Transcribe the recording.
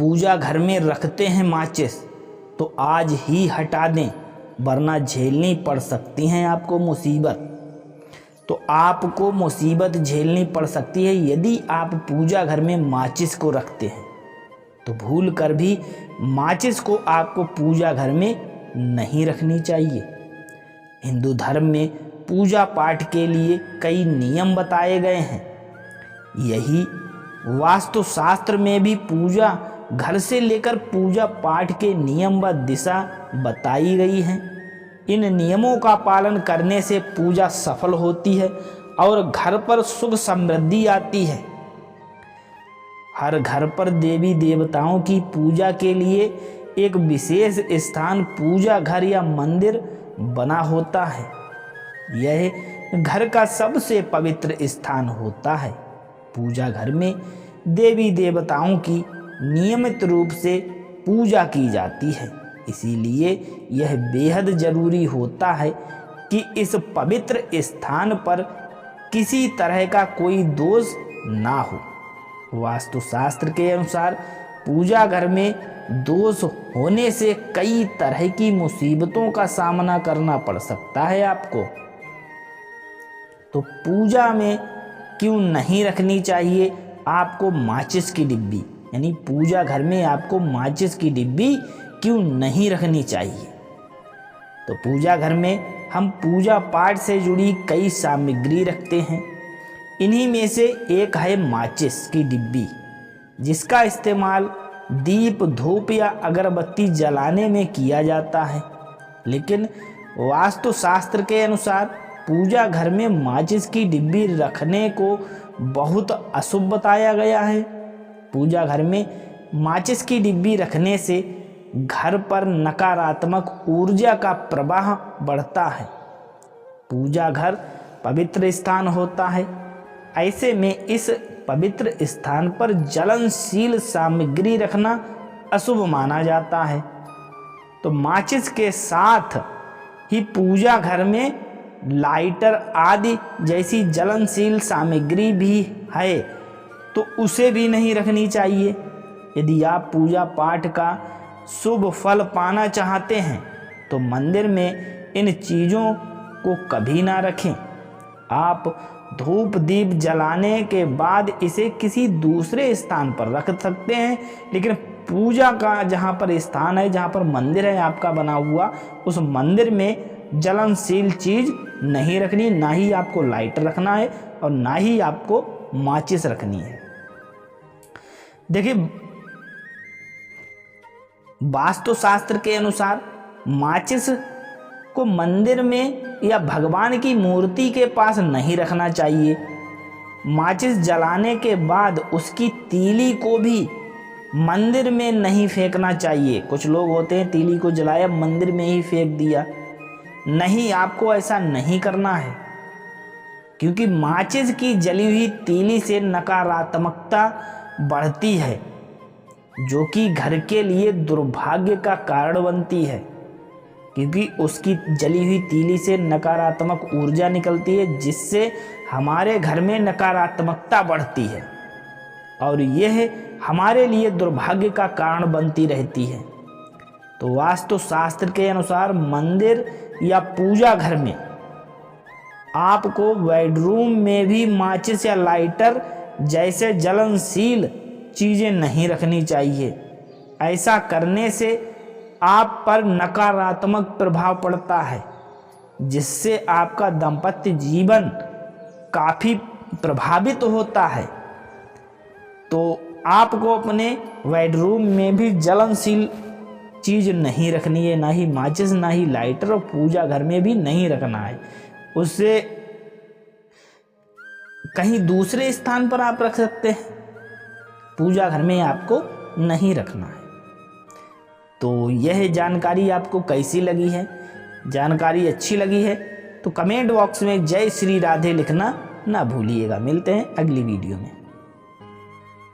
पूजा घर में रखते हैं माचिस तो आज ही हटा दें, वरना झेलनी पड़ सकती हैं आपको मुसीबत। तो आपको मुसीबत झेलनी पड़ सकती है यदि आप पूजा घर में माचिस को रखते हैं। तो भूल कर भी माचिस को आपको पूजा घर में नहीं रखनी चाहिए। हिंदू धर्म में पूजा पाठ के लिए कई नियम बताए गए हैं। यही वास्तुशास्त्र में भी पूजा घर से लेकर पूजा पाठ के नियम व दिशा बताई गई हैं। इन नियमों का पालन करने से पूजा सफल होती है और घर पर सुख समृद्धि आती है। हर घर पर देवी देवताओं की पूजा के लिए एक विशेष स्थान पूजा घर या मंदिर बना होता है। यह घर का सबसे पवित्र स्थान होता है। पूजा घर में देवी देवताओं की नियमित रूप से पूजा की जाती है, इसीलिए यह बेहद जरूरी होता है कि इस पवित्र स्थान पर किसी तरह का कोई दोष ना हो। वास्तुशास्त्र के अनुसार पूजा घर में दोष होने से कई तरह की मुसीबतों का सामना करना पड़ सकता है आपको। तो पूजा में क्यों नहीं रखनी चाहिए आपको माचिस की डिब्बी, यानी पूजा घर में आपको माचिस की डिब्बी क्यों नहीं रखनी चाहिए। तो पूजा घर में हम पूजा पाठ से जुड़ी कई सामग्री रखते हैं। इन्हीं में से एक है माचिस की डिब्बी, जिसका इस्तेमाल दीप धूप या अगरबत्ती जलाने में किया जाता है। लेकिन वास्तुशास्त्र के अनुसार पूजा घर में माचिस की डिब्बी रखने को बहुत अशुभ बताया गया है। पूजा घर में माचिस की डिब्बी रखने से घर पर नकारात्मक ऊर्जा का प्रवाह बढ़ता है। पूजा घर पवित्र स्थान होता है, ऐसे में इस पवित्र स्थान पर ज्वलनशील सामग्री रखना अशुभ माना जाता है। तो माचिस के साथ ही पूजा घर में लाइटर आदि जैसी ज्वलनशील सामग्री भी है तो उसे भी नहीं रखनी चाहिए। यदि आप पूजा पाठ का शुभ फल पाना चाहते हैं तो मंदिर में इन चीज़ों को कभी ना रखें। आप धूप दीप जलाने के बाद इसे किसी दूसरे स्थान पर रख सकते हैं, लेकिन पूजा का जहाँ पर स्थान है, जहाँ पर मंदिर है आपका बना हुआ, उस मंदिर में ज्वलनशील चीज़ नहीं रखनी। ना ही आपको लाइटर रखना है और ना ही आपको माचिस रखनी है। देखिए, वास्तुशास्त्र के अनुसार माचिस को मंदिर में या भगवान की मूर्ति के पास नहीं रखना चाहिए। माचिस जलाने के बाद उसकी तीली को भी मंदिर में नहीं फेंकना चाहिए। कुछ लोग होते हैं तीली को जलाया मंदिर में ही फेंक दिया। नहीं, आपको ऐसा नहीं करना है, क्योंकि माचिस की जली हुई तीली से नकारात्मकता बढ़ती है, जो कि घर के लिए दुर्भाग्य का कारण बनती है। क्योंकि उसकी जली हुई तीली से नकारात्मक ऊर्जा निकलती है, जिससे हमारे घर में नकारात्मकता बढ़ती है और यह हमारे लिए दुर्भाग्य का कारण बनती रहती है। तो वास्तुशास्त्र के अनुसार मंदिर या पूजा घर में आपको बेडरूम में भी माचिस या लाइटर जैसे ज्वलनशील चीज़ें नहीं रखनी चाहिए। ऐसा करने से आप पर नकारात्मक प्रभाव पड़ता है, जिससे आपका दाम्पत्य जीवन काफ़ी प्रभावित होता है। तो आपको अपने बेडरूम में भी ज्वलनशील चीज़ नहीं रखनी है, ना ही माचिस ना ही लाइटर, और पूजा घर में भी नहीं रखना है। उससे कहीं दूसरे स्थान पर आप रख सकते हैं, पूजा घर में आपको नहीं रखना है। तो यह जानकारी आपको कैसी लगी है? जानकारी अच्छी लगी है तो कमेंट बॉक्स में जय श्री राधे लिखना ना भूलिएगा। मिलते हैं अगली वीडियो में।